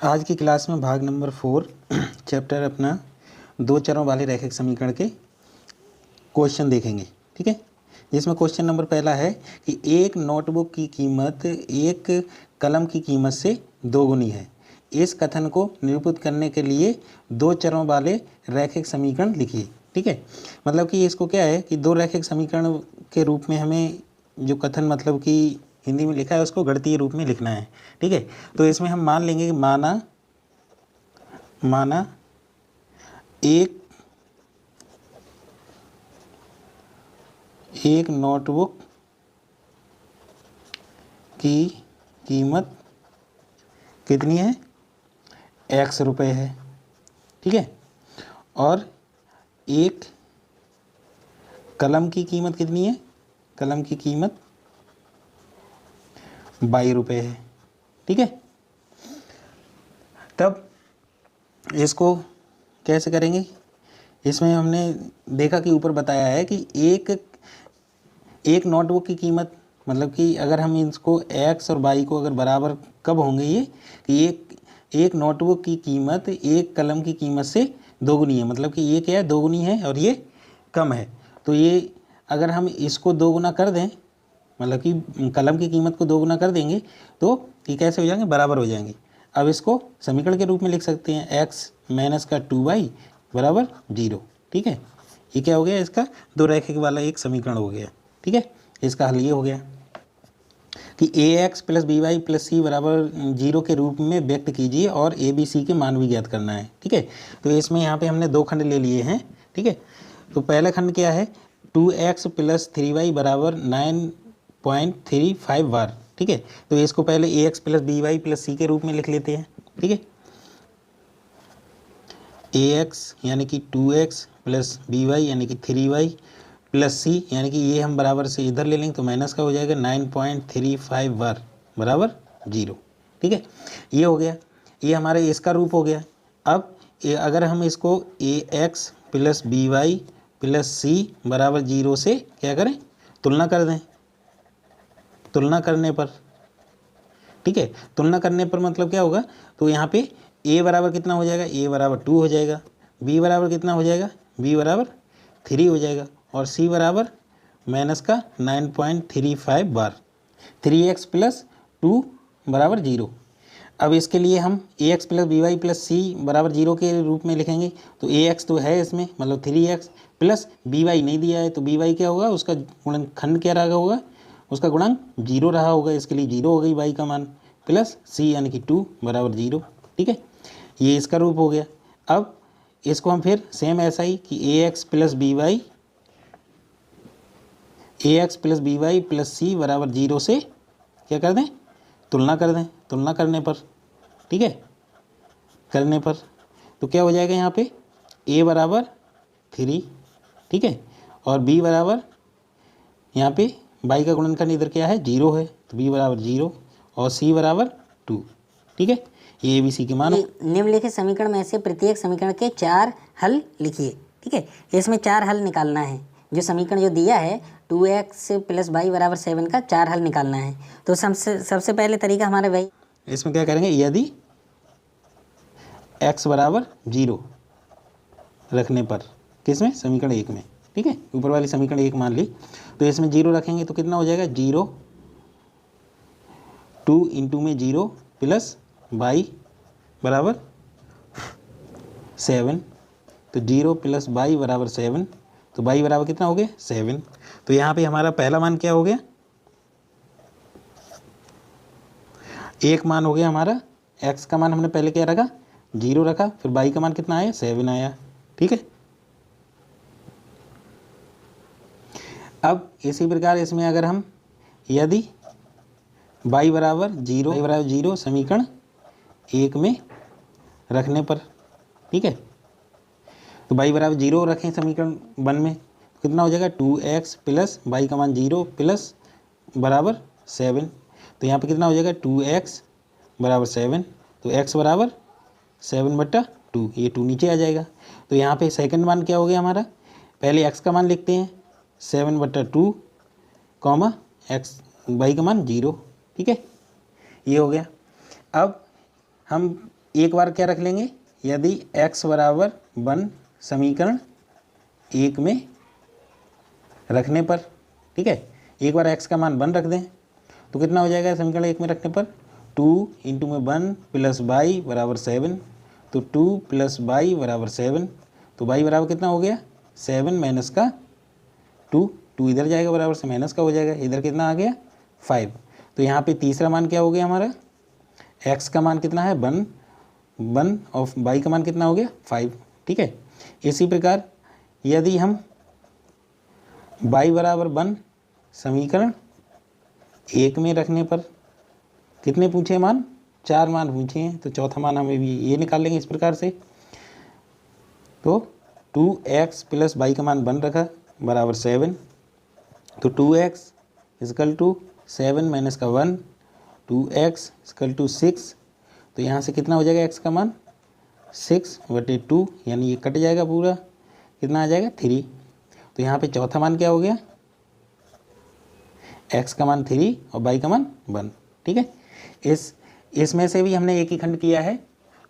आज की क्लास में भाग नंबर 4 चैप्टर अपना दो चरों वाले रैखिक समीकरण के क्वेश्चन देखेंगे। ठीक है, जिसमें क्वेश्चन नंबर पहला है कि एक नोटबुक की कीमत एक कलम की कीमत से दोगुनी है। इस कथन को निरूपित करने के लिए दो चरों वाले रैखिक समीकरण लिखिए। ठीक है, मतलब कि इसको क्या है कि दो रैखिक समीकरण के रूप में हमें जो कथन मतलब कि हिंदी में लिखा है उसको गणितीय रूप में लिखना है। ठीक है, तो इसमें हम मान लेंगे कि माना एक नोटबुक की कीमत कितनी है, x रुपये है। ठीक है, और एक कलम की कीमत कितनी है, कलम की कीमत 22 रुपये है। ठीक है, तब इसको कैसे करेंगे। इसमें हमने देखा कि ऊपर बताया है कि एक नोटबुक की कीमत मतलब कि अगर हम इसको x और y को अगर बराबर कब होंगे ये कि एक नोटबुक की कीमत एक कलम की कीमत से दोगुनी है, मतलब कि ये क्या है, दोगुनी है और ये कम है। तो ये अगर हम इसको दोगुना कर दें, मतलब कि कलम की कीमत को दोगुना कर देंगे तो ये कैसे हो जाएंगे, बराबर हो जाएंगे। अब इसको समीकरण के रूप में लिख सकते हैं x माइनस का 2y बराबर 0। ठीक है, ये क्या हो गया, इसका दो रैखिक वाला एक समीकरण हो गया। ठीक है, इसका हल ये हो गया कि ax plus B Y plus C बराबर 0 के रूप में व्यक्त कीजिए और ए बी सी के मान भी ज्ञात करना है। ठीक है, तो इसमें यहाँ पे हमने दो खंड ले लिए हैं। ठीक है, तो पहला खंड क्या है, 2x प्लस 3y बराबर 9.35 बार। ठीक है, तो इसको पहले ax plus B Y plus C के रूप में लिख लेते हैं। ठीक है, ax यानी कि 2x प्लस बी वाई यानी कि 3y प्लस सी यानी कि ये हम बराबर से इधर ले लेंगे तो माइनस का हो जाएगा 9.35 बार बराबर 0। ठीक है, ये हो गया, ये हमारे इसका रूप हो गया। अब अगर हम इसको ax plus B Y plus C बराबर 0 से क्या करें, तुलना कर दें। तुलना करने पर, ठीक है, तुलना करने पर मतलब क्या होगा, तो यहाँ पे a बराबर कितना हो जाएगा, a बराबर 2 हो जाएगा, b बराबर कितना हो जाएगा, b बराबर 3 हो जाएगा और c बराबर माइनस का 9.35 बार। 3x प्लस 2 बराबर 0। अब इसके लिए हम ax plus B Y plus C बराबर 0 के रूप में लिखेंगे। तो ax तो है इसमें, मतलब 3x प्लस बी वाई नहीं दिया है तो बी वाई क्या होगा, उसका गुणनखंड क्या रहा होगा, उसका गुणांक 0 रहा होगा, इसके लिए 0 हो गई y का मान, प्लस c यानी कि 2 बराबर 0। ठीक है, ये इसका रूप हो गया। अब इसको हम फिर सेम ऐसा ही कि ax plus B Y plus C बराबर 0 से क्या कर दें, तुलना कर दें। तुलना करने पर, ठीक है, करने पर तो क्या हो जाएगा, यहाँ पे a बराबर 3, ठीक है, और b बराबर यहाँ पे y का गुणनखंड इधर क्या है, 0 है, तो b बराबर 0 और c बराबर 2। ठीक है, ये a b c के मान। निम्नलिखित समीकरण में से प्रत्येक समीकरण के 4 हल लिखिए। ठीक है, इसमें 4 हल निकालना है। जो समीकरण जो दिया है 2x प्लस वाई बराबर 7 का 4 हल निकालना है। तो सबसे पहले तरीका हमारे भाई, इसमें क्या करेंगे, यदि x बराबर 0 रखने पर, किसमें, समीकरण 1 में, ठीक है, ऊपर वाली समीकरण 1 मान ली, तो इसमें 0 रखेंगे तो कितना हो जाएगा, 0 2 इंटू में 0 प्लस y बराबर 7, तो 0 प्लस y बराबर 7, तो y बराबर कितना हो गया, 7। तो यहाँ पे हमारा पहला मान क्या हो गया, एक मान हो गया हमारा, x का मान हमने पहले क्या रखा, 0 रखा, फिर y का मान कितना आया, 7 आया। ठीक है, अब इसी प्रकार इसमें अगर हम यदि y बराबर 0 समीकरण 1 में रखने पर, ठीक है, तो y बराबर 0 रखें समीकरण 1 में, तो कितना हो जाएगा, 2x प्लस y का मान 0 प्लस बराबर 7, तो यहाँ पे कितना हो जाएगा, 2x बराबर 7, तो x बराबर 7/2, ये 2 नीचे आ जाएगा। तो यहाँ पे सेकंड मान क्या हो गया हमारा, पहले x का मान लिखते हैं 7/2 कॉमा x y का मान 0। ठीक है, ये हो गया। अब हम एक बार क्या रख लेंगे, यदि x बराबर 1 समीकरण 1 में रखने पर, ठीक है, एक बार x का मान 1 रख दें तो कितना हो जाएगा समीकरण 1 में रखने पर, 2 इंटू में 1 प्लस y बराबर 7, तो 2 प्लस y बराबर 7, तो y बराबर कितना हो गया 7 माइनस का 2, 2 इधर जाएगा बराबर से माइनस का हो जाएगा, इधर कितना आ गया 5। तो यहाँ पे तीसरा मान क्या हो गया हमारा, x का मान कितना है 1 और y का मान कितना हो गया 5, ठीक है। इसी प्रकार यदि हम y बराबर 1 समीकरण 1 में रखने पर कितने पूछे मान, 4 मान पूछे हैं, तो चौथा मान हमें भी ये निकाल लेंगे इस प्रकार से। तो 2x प्लस y का मान 1 रखा बराबर 7, तो 2x इजकल टू 7 माइनस का 1, 2x इजकल टू 6, तो यहाँ से कितना हो जाएगा x का मान 6/2, यानी ये कट जाएगा पूरा, कितना आ जाएगा 3। तो यहाँ पे चौथा मान क्या हो गया, x का मान 3 और y का मान 1, ठीक है। इसमें से भी हमने एक ही खंड किया है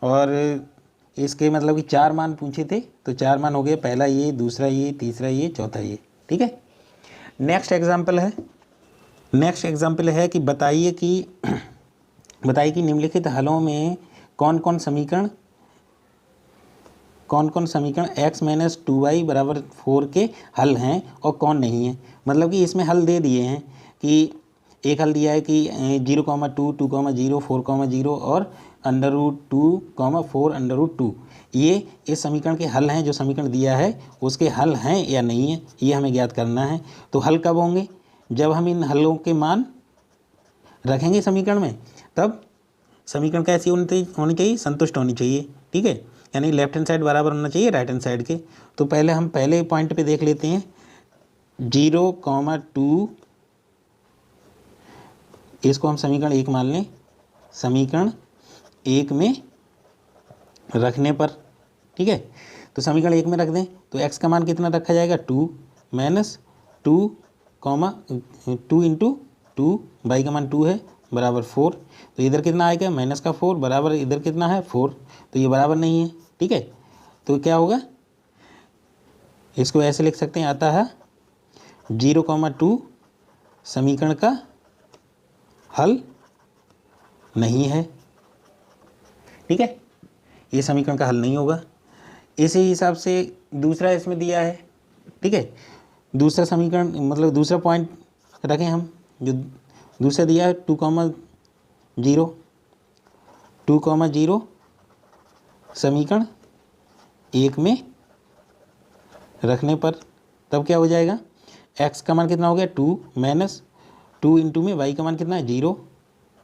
और इसके मतलब कि 4 मान पूछे थे, तो 4 मान हो गए, पहला ये, दूसरा ये, तीसरा ये, चौथा ये, ठीक है। नेक्स्ट एग्जाम्पल है कि बताइए कि निम्नलिखित हलों में कौन कौन समीकरण x माइनस 2y बराबर 4 के हल हैं और कौन नहीं है। मतलब कि इसमें हल दे दिए हैं कि एक हल दिया है कि 0,2, 2,0, 4,0 और √2, 4 √2, ये इस समीकरण के हल हैं। जो समीकरण दिया है उसके हल हैं या नहीं है, ये हमें ज्ञात करना है। तो हल कब होंगे, जब हम इन हलों के मान रखेंगे समीकरण में, तब समीकरण कैसी होनी चाहिए, संतुष्ट होनी चाहिए, ठीक है, यानी लेफ्ट हैंड साइड बराबर होना चाहिए राइट हैंड साइड के। तो पहले हम पहले पॉइंट पे देख लेते हैं, 0,2 इसको हम समीकरण 1 मान लें, समीकरण 1 में रखने पर, ठीक है। तो समीकरण 1 में रख दें तो x का मान कितना रखा जाएगा 2 माइनस 2 इंटू 2, y का मान 2 है बराबर 4, तो इधर कितना आएगा माइनस का 4 बराबर इधर कितना है 4, तो ये बराबर नहीं है, ठीक है। तो क्या होगा, इसको ऐसे लिख सकते हैं, आता है 0,2 समीकरण का हल नहीं है, ठीक है, ये समीकरण का हल नहीं होगा। इसी हिसाब से दूसरा इसमें दिया है, ठीक है, दूसरा समीकरण मतलब दूसरा पॉइंट रखें हम, जो दूसरा दिया है 2,0 समीकरण 1 में रखने पर, तब क्या हो जाएगा, x का मान कितना हो गया 2 माइनस 2 इंटू में y का मान कितना है 0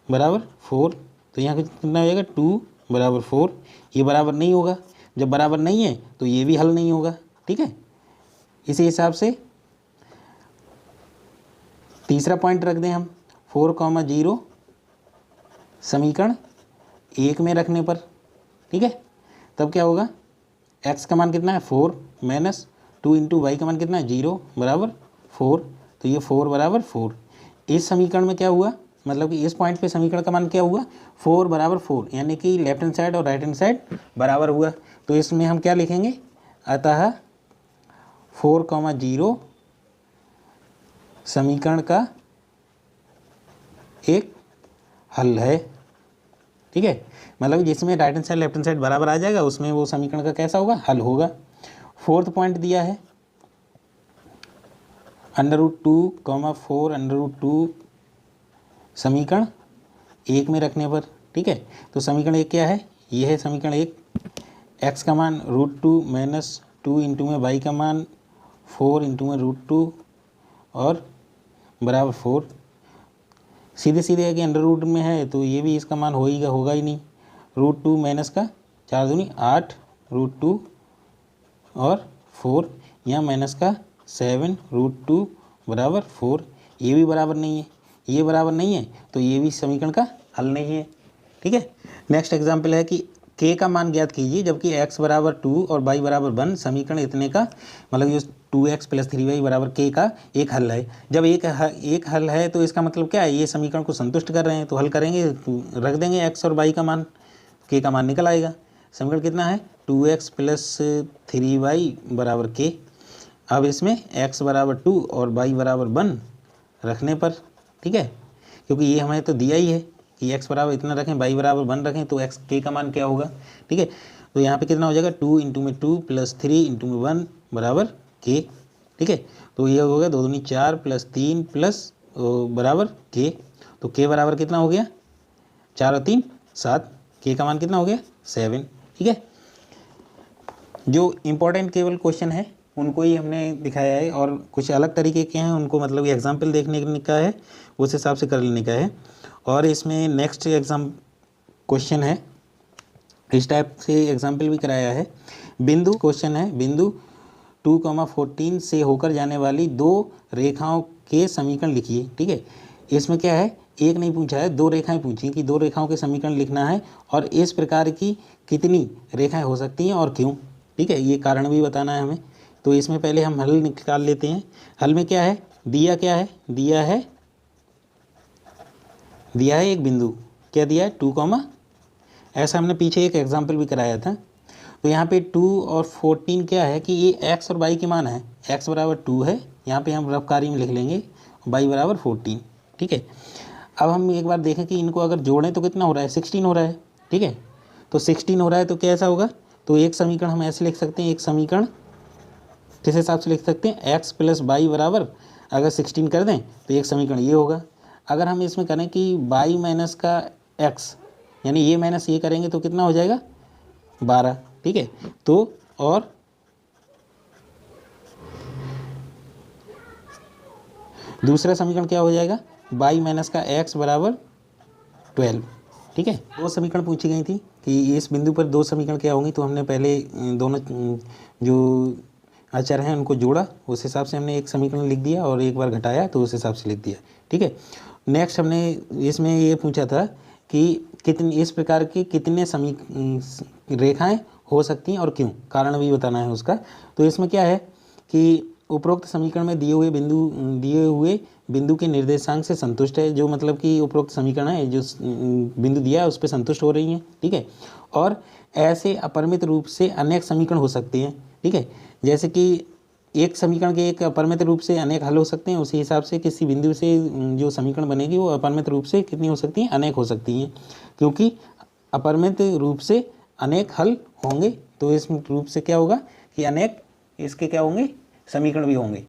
बराबर 4, तो यहाँ कितना हो जाएगा 2 बराबर 4, ये बराबर नहीं होगा, जब बराबर नहीं है तो ये भी हल नहीं होगा, ठीक है। इसी हिसाब से तीसरा पॉइंट रख दें हम, 4,0 समीकरण 1 में रखने पर, ठीक है, तब क्या होगा, x का मान कितना है 4 माइनस 2 इंटू वाई का मान कितना है 0 बराबर 4, तो ये 4 बराबर 4। इस समीकरण में क्या हुआ, मतलब कि इस पॉइंट पे समीकरण का मान क्या हुआ 4 बराबर 4, यानी कि लेफ्ट हैंड साइड और राइट हैंड साइड बराबर हुआ। तो इसमें हम क्या लिखेंगे, अतः 4,0 समीकरण का एक हल है, ठीक है, मतलब जिसमें right hand side left hand side बराबर आ जाएगा उसमें वो समीकरण का कैसा होगा, हल होगा। फोर्थ पॉइंट दिया है √2, 4 √2 समीकरण 1 में रखने पर, ठीक है। तो समीकरण 1 क्या है, ये है समीकरण 1, x का मान √2 माइनस 2 इंटू में y का मान 4 इंटू में √2 और बराबर 4, सीधे सीधे है कि अंडर रूट में है तो ये भी इसका मान होगा ही नहीं, √2 माइनस का 4 दूनी 8 √2 और 4, यहाँ माइनस का 7 √2 बराबर 4, ये भी बराबर नहीं है, ये बराबर नहीं है तो ये भी समीकरण का हल नहीं है, ठीक है। नेक्स्ट एग्जाम्पल है कि k का मान ज्ञात कीजिए जबकि x बराबर 2 और y बराबर 1 समीकरण इतने का, मतलब ये 2x प्लस 3y बराबर k का एक हल है। जब एक हल है तो इसका मतलब क्या है, ये समीकरण को संतुष्ट कर रहे हैं, तो हल करेंगे तो रख देंगे x और y का मान के का मान निकल आएगा। समीकरण कितना है 2x प्लस 3y बराबर k। अब इसमें x बराबर 2 और y बराबर 1 रखने पर, ठीक है, क्योंकि ये हमें तो दिया ही है कि x बराबर इतना रखें, y बराबर 1 रखें, तो x k का मान क्या होगा, ठीक है। तो यहाँ पे कितना हो जाएगा 2 इंटू में 2 प्लस 3 इंटू में 1 बराबर k, ठीक है। तो ये हो गया 2 दूनी 4 प्लस 3 प्लस बराबर k। तो k बराबर कितना हो गया 4 और 3 7, k का मान कितना हो गया 7, ठीक है। जो इम्पोर्टेंट केवल क्वेश्चन है उनको ही हमने दिखाया है, और कुछ अलग तरीके के हैं उनको मतलब एग्जाम्पल देखने का है, उस हिसाब से कर लेने का है। और इसमें नेक्स्ट एग्जाम क्वेश्चन है, इस टाइप से एग्जाम्पल भी कराया है। बिंदु क्वेश्चन है, बिंदु 2,14 से होकर जाने वाली दो रेखाओं के समीकरण लिखिए, ठीक है। इसमें क्या है, एक नहीं पूछा है, दो रेखाएं पूछी कि दो रेखाओं के समीकरण लिखना है और इस प्रकार की कितनी रेखाएं हो सकती हैं और क्यों, ठीक है। ये कारण भी बताना है हमें। तो इसमें पहले हम हल निकाल लेते हैं। हल में क्या है, क्या है, दिया है एक बिंदु, क्या दिया है 2, ऐसा हमने पीछे एक एग्जाम्पल भी कराया था। तो यहाँ पे 2 और 14 क्या है कि ये x और y के मान है, x बराबर 2 है, यहाँ पे हम रफकारी में लिख लेंगे, y बराबर 14, ठीक है। अब हम एक बार देखें कि इनको अगर जोड़ें तो कितना हो रहा है 16 हो रहा है, ठीक है। तो 16 हो रहा है तो कैसा होगा, तो एक समीकरण हम ऐसे लिख सकते हैं, एक समीकरण किस हिसाब से लिख सकते हैं, x प्लस वाई बराबर अगर 16 कर दें तो एक समीकरण ये होगा। अगर हम इसमें करें कि y माइनस का x, यानी ये माइनस ये करेंगे तो कितना हो जाएगा 12, ठीक है। तो और दूसरा समीकरण क्या हो जाएगा, y माइनस का x बराबर 12, ठीक है। दो समीकरण पूछी गई थी कि इस बिंदु पर दो समीकरण क्या होंगे, तो हमने पहले दोनों जो अचर हैं उनको जोड़ा, उस हिसाब से हमने एक समीकरण लिख दिया, और एक बार घटाया तो उस हिसाब से लिख दिया, ठीक है। नेक्स्ट हमने इसमें ये पूछा था कि कितनी इस प्रकार की कितने रेखाएं हो सकती हैं और क्यों, कारण भी बताना है उसका। तो इसमें क्या है कि उपरोक्त समीकरण में दिए हुए बिंदु के निर्देशांक से संतुष्ट है, जो मतलब कि उपरोक्त समीकरण है जो बिंदु दिया है उस पर संतुष्ट हो रही हैं, ठीक है। और ऐसे अपरिमित रूप से अनेक समीकरण हो सकते हैं, ठीक है। जैसे कि एक समीकरण के एक अपरिमित रूप से अनेक हल हो सकते हैं, उसी हिसाब से किसी बिंदु से जो समीकरण बनेगी वो अपरिमित रूप से कितनी हो सकती हैं, अनेक हो सकती हैं, क्योंकि अपरिमित रूप से अनेक हल होंगे तो इस रूप से क्या होगा कि अनेक इसके क्या होंगे, समीकरण भी होंगे।